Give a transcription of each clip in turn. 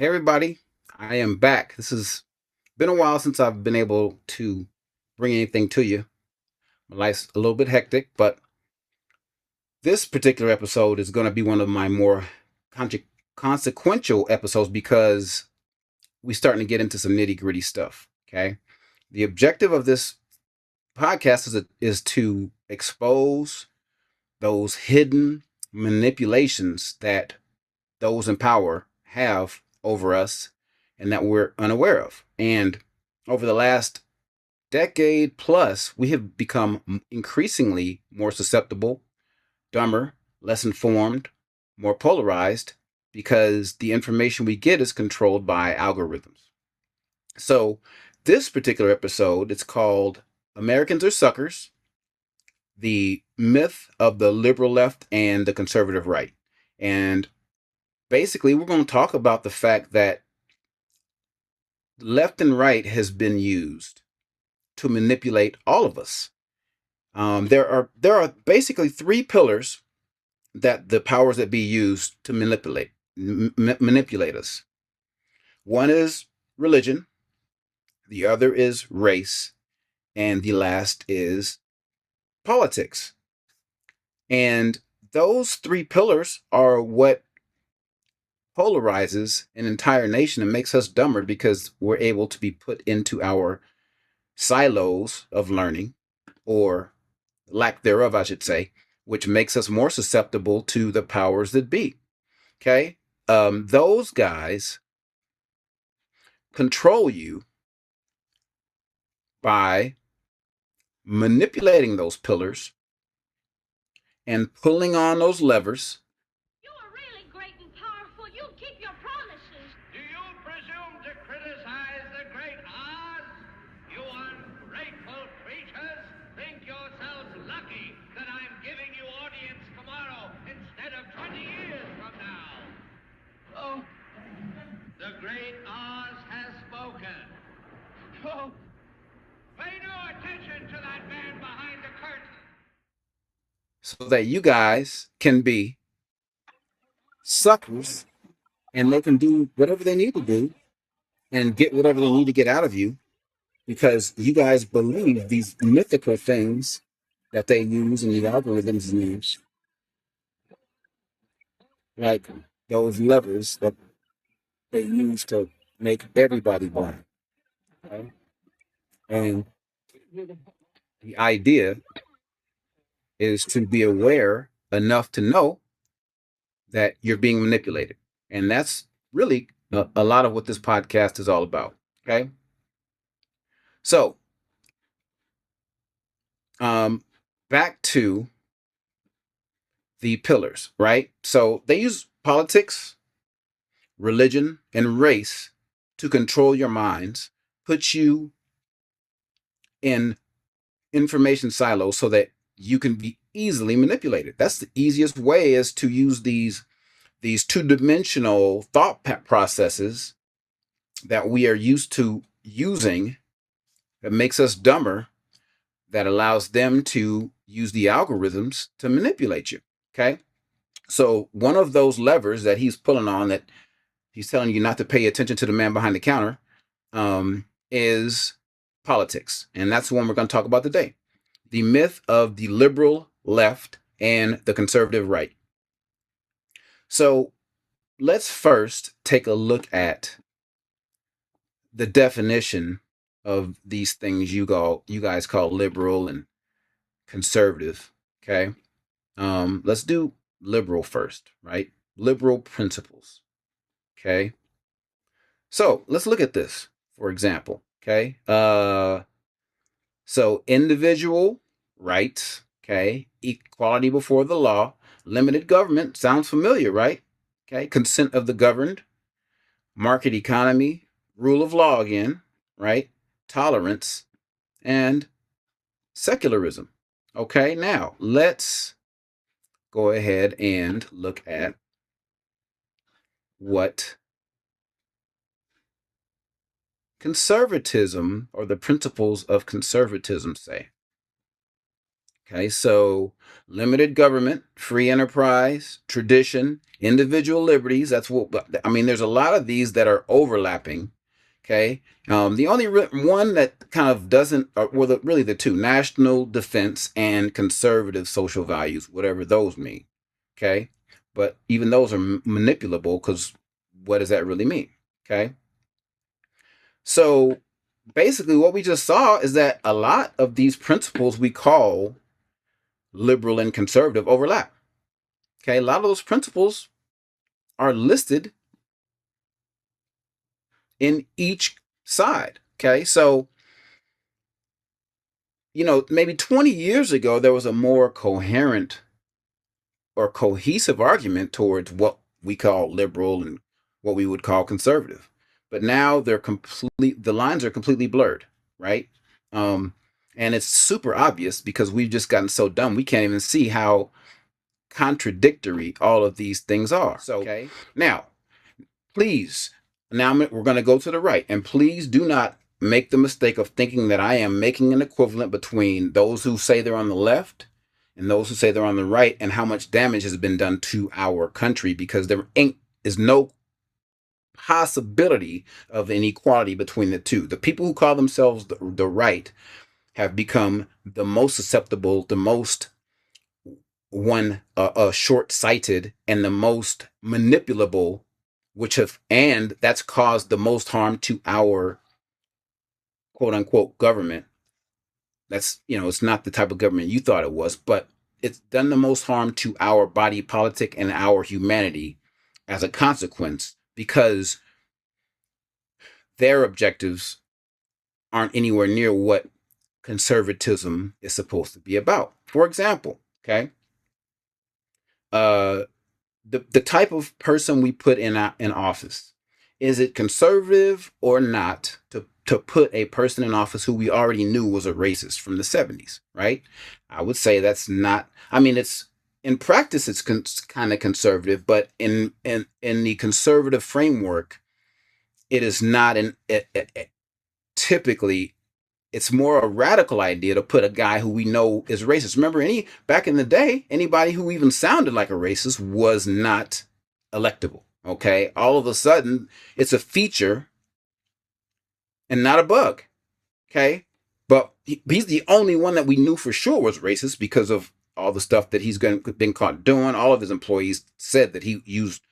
Hey everybody, I am back. This has been a while since I've been able to bring anything to you. My life's a little bit hectic, but this particular episode is going to be one of my more consequential episodes because we're starting to get into some nitty gritty stuff. Okay. The objective of this podcast is to expose those hidden manipulations that those in power have over us and that we're unaware of. And over the last decade plus, we have become increasingly more susceptible, dumber, less informed, more polarized because the information we get is controlled by algorithms. So, this particular episode, it's called Americans Are Suckers: The Myth of the Liberal Left and the Conservative Right. And basically, we're going to talk about the fact that left and right has been used to manipulate all of us. There are basically three pillars that the powers that be use to manipulate us. One is religion, the other is race, and the last is politics. And those three pillars are what polarizes an entire nation and makes us dumber because we're able to be put into our silos of learning, or lack thereof, I should say, which makes us more susceptible to the powers that be. Okay. Those guys control you by manipulating those pillars and pulling on those levers. You are really great and powerful. You keep your promises. Do you presume to criticize the great Oz? You ungrateful creatures think yourselves lucky that I'm giving you audience tomorrow instead of 20 years from now. Oh, the great Oz has spoken. Oh, pay no attention to that man behind the curtain. So that you guys can be suckers and they can do whatever they need to do and get whatever they need to get out of you because you guys believe these mythical things that they use and the algorithms use, like those levers that they use to make everybody blind. Okay? And the idea is to be aware enough to know that you're being manipulated. And that's really a lot of what this podcast is all about. Okay. So, back to the pillars, right? So they use politics, religion, and race to control your minds, put you in information silos so that you can be easily manipulated. That's the easiest way, is to use these two-dimensional thought processes that we are used to using, that makes us dumber, that allows them to use the algorithms to manipulate you. Okay. So one of those levers that he's pulling on, that he's telling you not to pay attention to the man behind the counter, is politics. And that's the one we're going to talk about today. The myth of the liberal left and the conservative right. So let's first take a look at the definition of these things you guys call liberal and conservative. Okay. Let's do liberal first, right? Liberal principles. Okay. So let's look at this, for example. Okay. So individual rights, okay, equality before the law, limited government, sounds familiar, right? Okay. Consent of the governed, market economy, rule of law again, right? Tolerance, and secularism. Okay, now let's go ahead and look at what conservatism, or the principles of conservatism, say. Okay, so limited government, free enterprise, tradition, individual liberties. That's what I mean. There's a lot of these that are overlapping. Okay, the only one that kind of doesn't, well, really the two: national defense and conservative social values, whatever those mean. Okay, but even those are manipulable because what does that really mean? Okay, so basically, what we just saw is that a lot of these principles we call liberal and conservative overlap. Okay, a lot of those principles are listed in each side. Okay, so, maybe 20 years ago, there was a more coherent or cohesive argument towards what we call liberal and what we would call conservative. But now the lines are completely blurred, right? Um, and it's super obvious because we've just gotten so dumb, we can't even see how contradictory all of these things are. So, okay. Now, please, now we're going to go to the right, and please do not make the mistake of thinking that I am making an equivalent between those who say they're on the left and those who say they're on the right and how much damage has been done to our country, because there is no possibility of inequality between the two. The people who call themselves the right have become the most susceptible, the most short-sighted, and the most manipulable, and that's caused the most harm to our quote unquote government. That's, it's not the type of government you thought it was, but it's done the most harm to our body politic and our humanity as a consequence, because their objectives aren't anywhere near what conservatism is supposed to be about. For example, okay, the type of person we put in office, is it conservative or not to put a person in office who we already knew was a racist from the 70s, right? I would say that's not. I mean, it's in practice it's kind of conservative, but in the conservative framework, it is not. Typically, it's more a radical idea to put a guy who we know is racist. Remember, back in the day, anybody who even sounded like a racist was not electable. Okay, all of a sudden, it's a feature and not a bug. Okay, but he's the only one that we knew for sure was racist because of all the stuff that he's been caught doing. All of his employees said that he used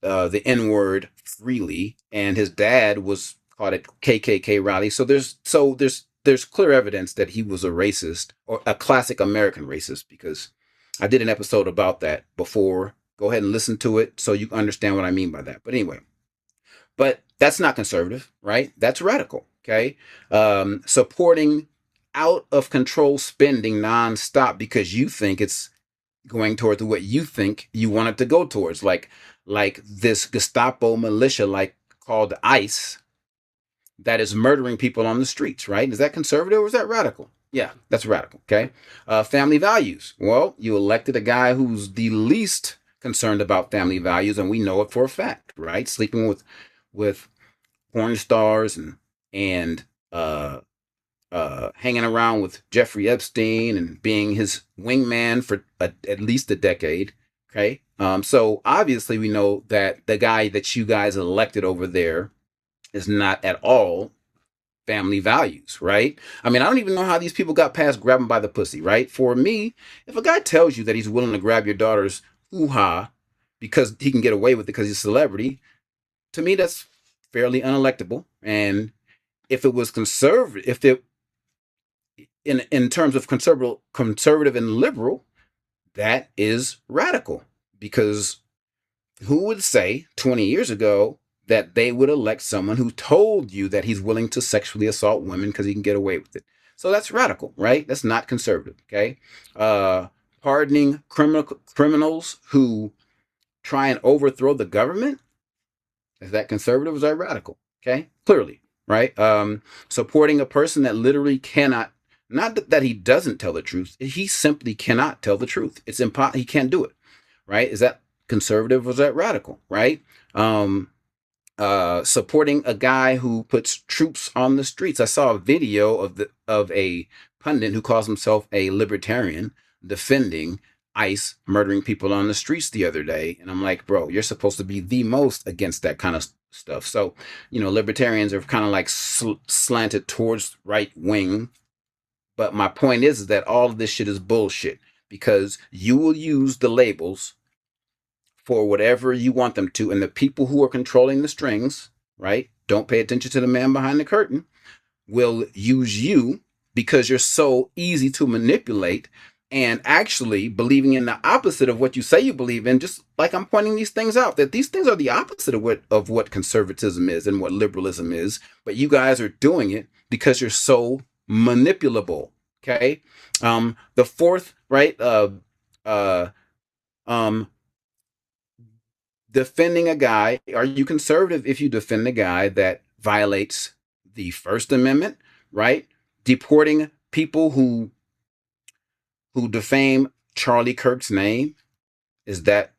the N word freely, and his dad was caught at KKK rally. So there's clear evidence that he was a racist, or a classic American racist, because I did an episode about that before. Go ahead and listen to it so you understand what I mean by that. But anyway, but that's not conservative, right? That's radical. Okay, supporting out of control spending nonstop because you think it's going towards what you think you want it to go towards, like this Gestapo militia, like called ICE, that is murdering people on the streets, right? Is that conservative or is that radical? Yeah, that's radical. Okay, family values. Well, you elected a guy who's the least concerned about family values, and we know it for a fact, right? Sleeping with porn stars and hanging around with Jeffrey Epstein and being his wingman for at least a decade. Okay. So obviously we know that the guy that you guys elected over there is not at all family values, right? I mean, I don't even know how these people got past grabbing by the pussy, right? For me, if a guy tells you that he's willing to grab your daughter's hoo-ha because he can get away with it because he's a celebrity, to me, that's fairly unelectable. And if it was conservative, if it in terms of conservative and liberal, that is radical, because who would say 20 years ago that they would elect someone who told you that he's willing to sexually assault women because he can get away with it? So that's radical, right? That's not conservative. Okay, pardoning criminals who try and overthrow the government, is that conservative or is that radical? Okay, clearly, right? Supporting a person that literally cannot, not that he doesn't tell the truth, he simply cannot tell the truth. It's impossible. He can't do it, right? Is that conservative or is that radical, right? Supporting a guy who puts troops on the streets. I saw a video of a pundit who calls himself a libertarian defending ICE murdering people on the streets the other day. And I'm like, bro, you're supposed to be the most against that kind of stuff. So, libertarians are kind of like slanted towards right wing. But my point is that all of this shit is bullshit, because you will use the labels for whatever you want them to. And the people who are controlling the strings, right, don't pay attention to the man behind the curtain, will use you because you're so easy to manipulate, and actually believing in the opposite of what you say you believe in. Just like I'm pointing these things out, that these things are the opposite of what conservatism is and what liberalism is, but you guys are doing it because you're so manipulable. Okay. The fourth, right? Defending a guy. Are you conservative if you defend a guy that violates the First Amendment, right? Deporting people who defame Charlie Kirk's name? Is that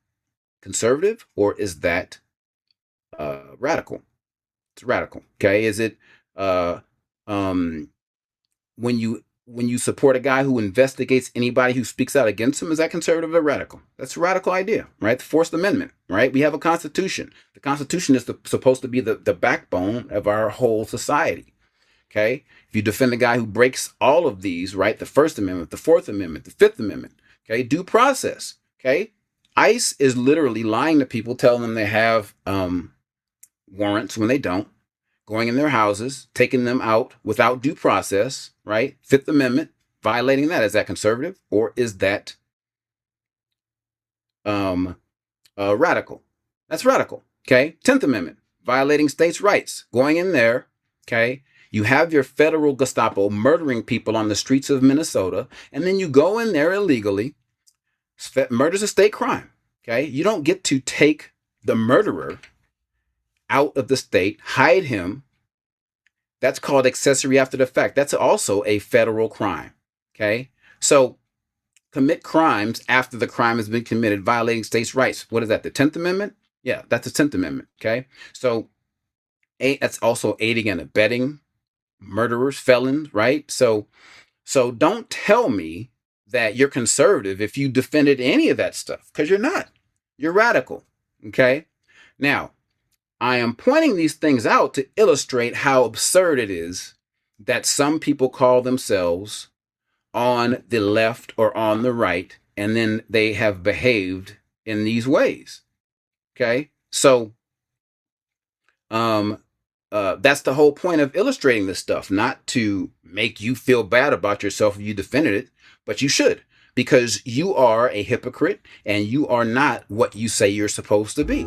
conservative, or is that radical? It's radical. Okay. Is it when you support a guy who investigates anybody who speaks out against him, is that conservative or radical? That's a radical idea, right? The Fourth Amendment, right? We have a Constitution. The Constitution is supposed to be the backbone of our whole society. Okay. If you defend a guy who breaks all of these, right? The First Amendment, the Fourth Amendment, the Fifth Amendment, okay? Due process, okay? ICE is literally lying to people, telling them they have warrants when they don't, going in their houses, taking them out without due process, right? Fifth Amendment, violating that. Is that conservative, or is that radical? That's radical, okay? 10th Amendment, violating states' rights, going in there, okay? You have your federal Gestapo murdering people on the streets of Minnesota, and then you go in there illegally. Murder's a state crime, okay? You don't get to take the murderer out of the state, hide him. That's called accessory after the fact. That's also a federal crime, okay? So commit crimes after the crime has been committed, violating states' rights. What is that, the 10th Amendment? Yeah, that's the 10th Amendment, okay? So that's also aiding and abetting murderers, felons, right? So don't tell me that you're conservative if you defended any of that stuff, because you're not. You're radical, okay? Now, I am pointing these things out to illustrate how absurd it is that some people call themselves on the left or on the right, and then they have behaved in these ways, okay? So, that's the whole point of illustrating this stuff, not to make you feel bad about yourself if you defended it, but you should, because you are a hypocrite and you are not what you say you're supposed to be.